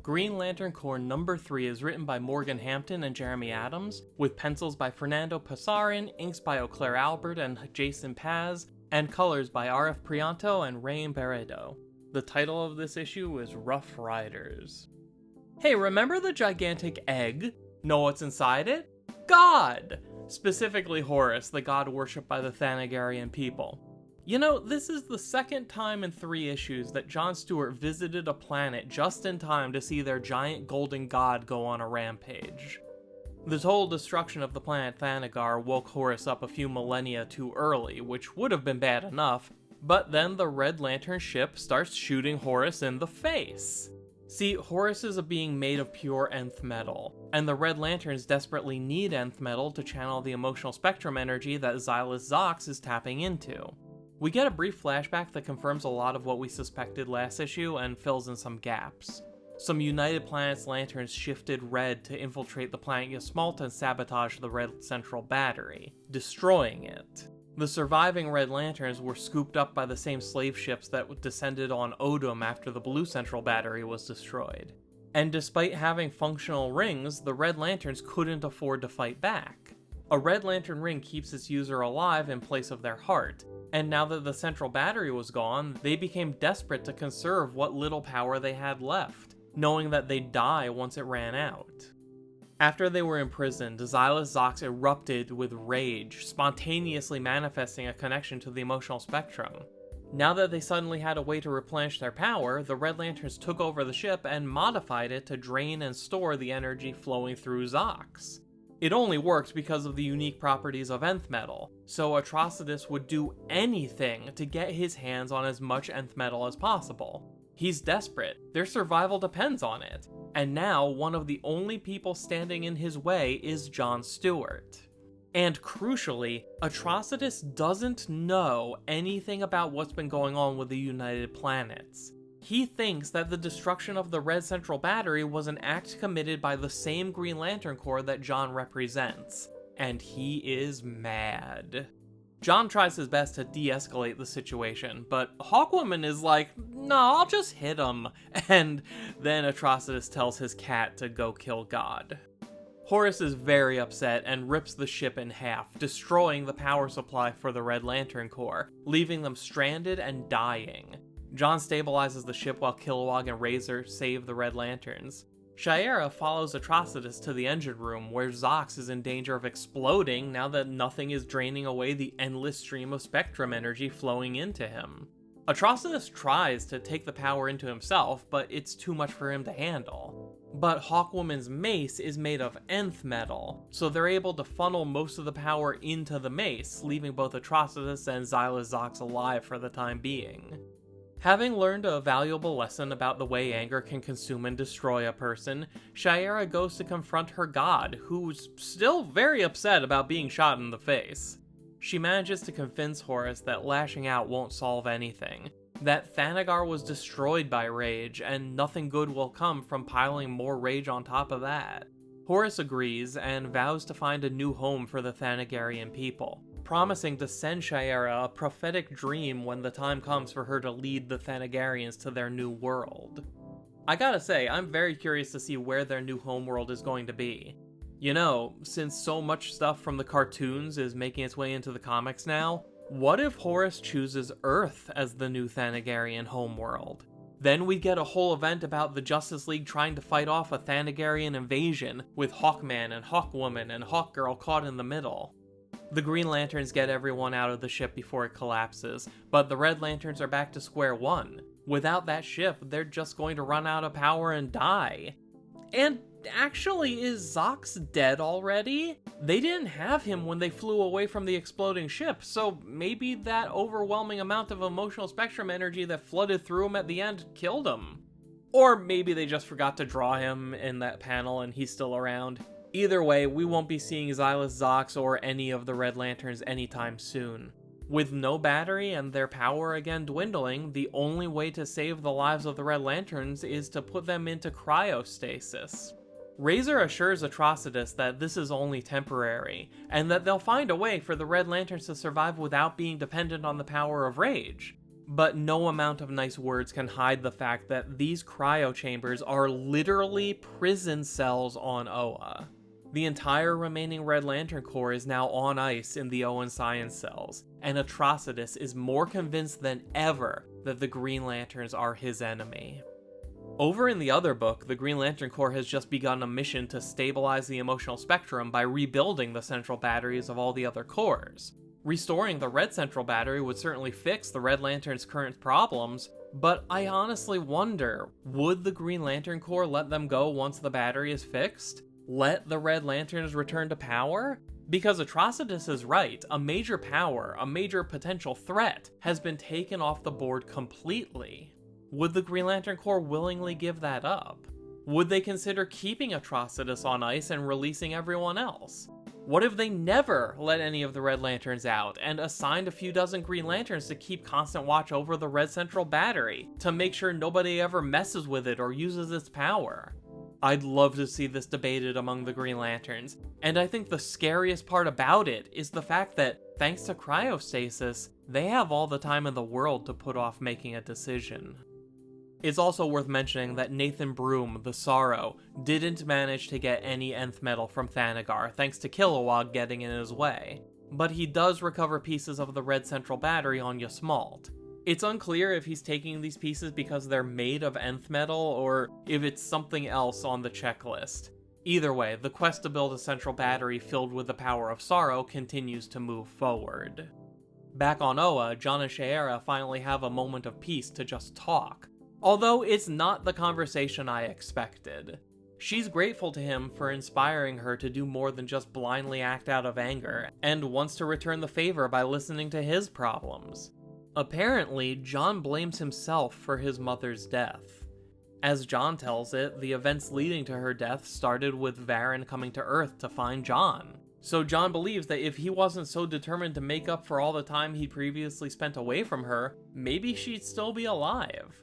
Green Lantern Corps number 3 is written by Morgan Hampton and Jeremy Adams, with pencils by Fernando Pasarin, inks by Auclair Albert and Jason Paz, and colors by R.F. Prianto and Rain Barredo. The title of this issue is Rough Riders. Hey, remember the gigantic egg? Know what's inside it? God! Specifically Horus, the god worshipped by the Thanagarian people. You know, this is the second time in 3 issues that John Stewart visited a planet just in time to see their giant golden god go on a rampage. The total destruction of the planet Thanagar woke Horus up a few millennia too early, which would have been bad enough, but then the Red Lantern ship starts shooting Horus in the face. See, Horus is a being made of pure nth metal, and the Red Lanterns desperately need nth metal to channel the emotional spectrum energy that Xylus Zox is tapping into. We get a brief flashback that confirms a lot of what we suspected last issue and fills in some gaps. Some United Planets lanterns shifted red to infiltrate the planet Yasmalta and sabotage the Red Central Battery, destroying it. The surviving Red Lanterns were scooped up by the same slave ships that descended on Odom after the Blue Central Battery was destroyed. And despite having functional rings, the Red Lanterns couldn't afford to fight back. A Red Lantern ring keeps its user alive in place of their heart, and now that the Central Battery was gone, they became desperate to conserve what little power they had left, knowing that they'd die once it ran out. After they were imprisoned, Xylus Zox erupted with rage, spontaneously manifesting a connection to the emotional spectrum. Now that they suddenly had a way to replenish their power, the Red Lanterns took over the ship and modified it to drain and store the energy flowing through Zox. It only worked because of the unique properties of nth metal, so Atrocitus would do anything to get his hands on as much nth metal as possible. He's desperate, their survival depends on it, and now one of the only people standing in his way is John Stewart. And crucially, Atrocitus doesn't know anything about what's been going on with the United Planets. He thinks that the destruction of the Red Central Battery was an act committed by the same Green Lantern Corps that John represents, and he is mad. John tries his best to de-escalate the situation, but Hawkwoman is like, "No, I'll just hit him," and then Atrocitus tells his cat to go kill God. Horus is very upset and rips the ship in half, destroying the power supply for the Red Lantern Corps, leaving them stranded and dying. John stabilizes the ship while Kilowog and Razor save the Red Lanterns. Shiera follows Atrocitus to the engine room, where Zox is in danger of exploding now that nothing is draining away the endless stream of spectrum energy flowing into him. Atrocitus tries to take the power into himself, but it's too much for him to handle. But Hawkwoman's mace is made of nth metal, so they're able to funnel most of the power into the mace, leaving both Atrocitus and Xylus Zox alive for the time being. Having learned a valuable lesson about the way anger can consume and destroy a person, Shiera goes to confront her god, who's still very upset about being shot in the face. She manages to convince Horus that lashing out won't solve anything, that Thanagar was destroyed by rage, and nothing good will come from piling more rage on top of that. Horus agrees and vows to find a new home for the Thanagarian people, promising to send Shiera a prophetic dream when the time comes for her to lead the Thanagarians to their new world. I gotta say, I'm very curious to see where their new homeworld is going to be. You know, since so much stuff from the cartoons is making its way into the comics now, what if Horus chooses Earth as the new Thanagarian homeworld? Then we get a whole event about the Justice League trying to fight off a Thanagarian invasion, with Hawkman and Hawkwoman and Hawkgirl caught in the middle. The Green Lanterns get everyone out of the ship before it collapses, but the Red Lanterns are back to square one. Without that ship, they're just going to run out of power and die. And actually, is Zox dead already? They didn't have him when they flew away from the exploding ship, so maybe that overwhelming amount of emotional spectrum energy that flooded through him at the end killed him. Or maybe they just forgot to draw him in that panel and he's still around. Either way, we won't be seeing Xylus Zox or any of the Red Lanterns anytime soon. With no battery and their power again dwindling, the only way to save the lives of the Red Lanterns is to put them into cryostasis. Razor assures Atrocitus that this is only temporary, and that they'll find a way for the Red Lanterns to survive without being dependent on the power of rage. But no amount of nice words can hide the fact that these cryo chambers are literally prison cells on Oa. The entire remaining Red Lantern Corps is now on ice in the Oan science cells, and Atrocitus is more convinced than ever that the Green Lanterns are his enemy. Over in the other book, the Green Lantern Corps has just begun a mission to stabilize the emotional spectrum by rebuilding the central batteries of all the other cores. Restoring the Red Central Battery would certainly fix the Red Lantern's current problems, but I honestly wonder, would the Green Lantern Corps let them go once the battery is fixed? Let the Red Lanterns return to power? Because Atrocitus is right, a major power, a major potential threat, has been taken off the board completely. Would the Green Lantern Corps willingly give that up? Would they consider keeping Atrocitus on ice and releasing everyone else? What if they never let any of the Red Lanterns out and assigned a few dozen Green Lanterns to keep constant watch over the Red Central Battery to make sure nobody ever messes with it or uses its power? I'd love to see this debated among the Green Lanterns, and I think the scariest part about it is the fact that, thanks to cryostasis, they have all the time in the world to put off making a decision. It's also worth mentioning that Nathan Broom, the Sorrow, didn't manage to get any nth metal from Thanagar thanks to Kilowog getting in his way, but he does recover pieces of the Red Central Battery on Ysmalt. It's unclear if he's taking these pieces because they're made of nth metal or if it's something else on the checklist. Either way, the quest to build a central battery filled with the power of sorrow continues to move forward. Back on Oa, John and Shiera finally have a moment of peace to just talk. Although it's not the conversation I expected. She's grateful to him for inspiring her to do more than just blindly act out of anger, and wants to return the favor by listening to his problems. Apparently, John blames himself for his mother's death. As John tells it, the events leading to her death started with Varen coming to Earth to find John. So John believes that if he wasn't so determined to make up for all the time he previously spent away from her, maybe she'd still be alive.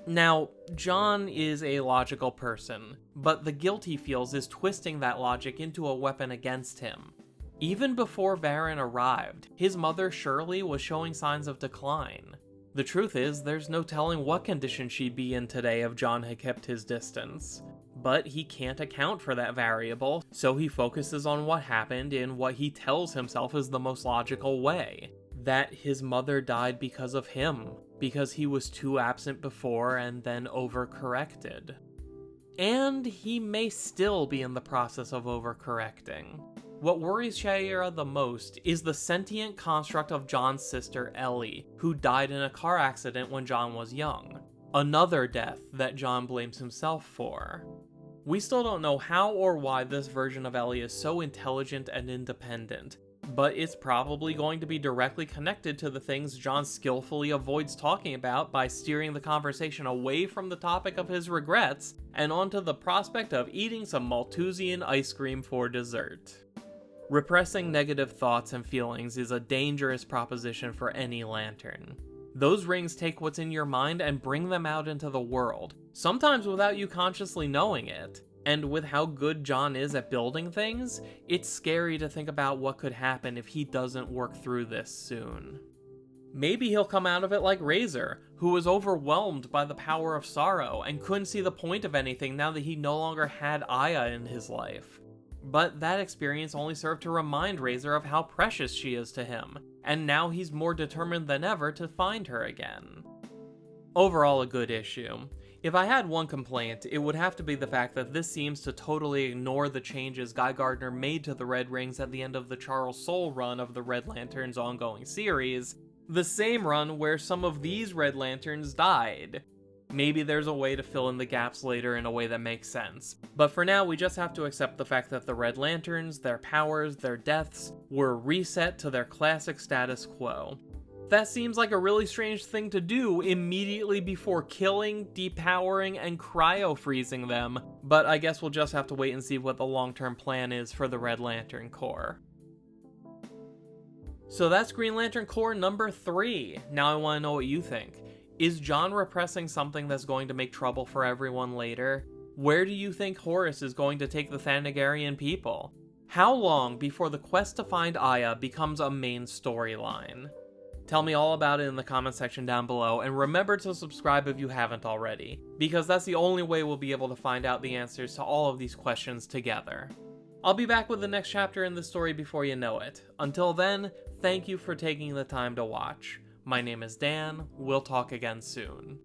Now, John is a logical person, but the guilt he feels is twisting that logic into a weapon against him. Even before Varen arrived, his mother Shirley was showing signs of decline. The truth is, there's no telling what condition she'd be in today if John had kept his distance. But he can't account for that variable, so he focuses on what happened in what he tells himself is the most logical way. That his mother died because of him, because he was too absent before and then overcorrected. And he may still be in the process of overcorrecting. What worries Shiera the most is the sentient construct of John's sister Ellie, who died in a car accident when John was young. Another death that John blames himself for. We still don't know how or why this version of Ellie is so intelligent and independent, but it's probably going to be directly connected to the things John skillfully avoids talking about by steering the conversation away from the topic of his regrets and onto the prospect of eating some Malthusian ice cream for dessert. Repressing negative thoughts and feelings is a dangerous proposition for any lantern. Those rings take what's in your mind and bring them out into the world, sometimes without you consciously knowing it. And with how good John is at building things, it's scary to think about what could happen if he doesn't work through this soon. Maybe he'll come out of it like Razor, who was overwhelmed by the power of sorrow and couldn't see the point of anything now that he no longer had Aya in his life. But that experience only served to remind Razor of how precious she is to him, and now he's more determined than ever to find her again. Overall, a good issue. If I had one complaint, it would have to be the fact that this seems to totally ignore the changes Guy Gardner made to the Red Rings at the end of the Charles Soule run of the Red Lantern's ongoing series, the same run where some of these Red Lanterns died. Maybe there's a way to fill in the gaps later in a way that makes sense. But for now, we just have to accept the fact that the Red Lanterns, their powers, their deaths, were reset to their classic status quo. That seems like a really strange thing to do immediately before killing, depowering, and cryo-freezing them, but I guess we'll just have to wait and see what the long-term plan is for the Red Lantern Corps. So that's Green Lantern Corps number 3. Now I want to know what you think. Is John repressing something that's going to make trouble for everyone later? Where do you think Horus is going to take the Thanagarian people? How long before the quest to find Aya becomes a main storyline? Tell me all about it in the comment section down below, and remember to subscribe if you haven't already, because that's the only way we'll be able to find out the answers to all of these questions together. I'll be back with the next chapter in the story before you know it. Until then, thank you for taking the time to watch. My name is Dan, we'll talk again soon.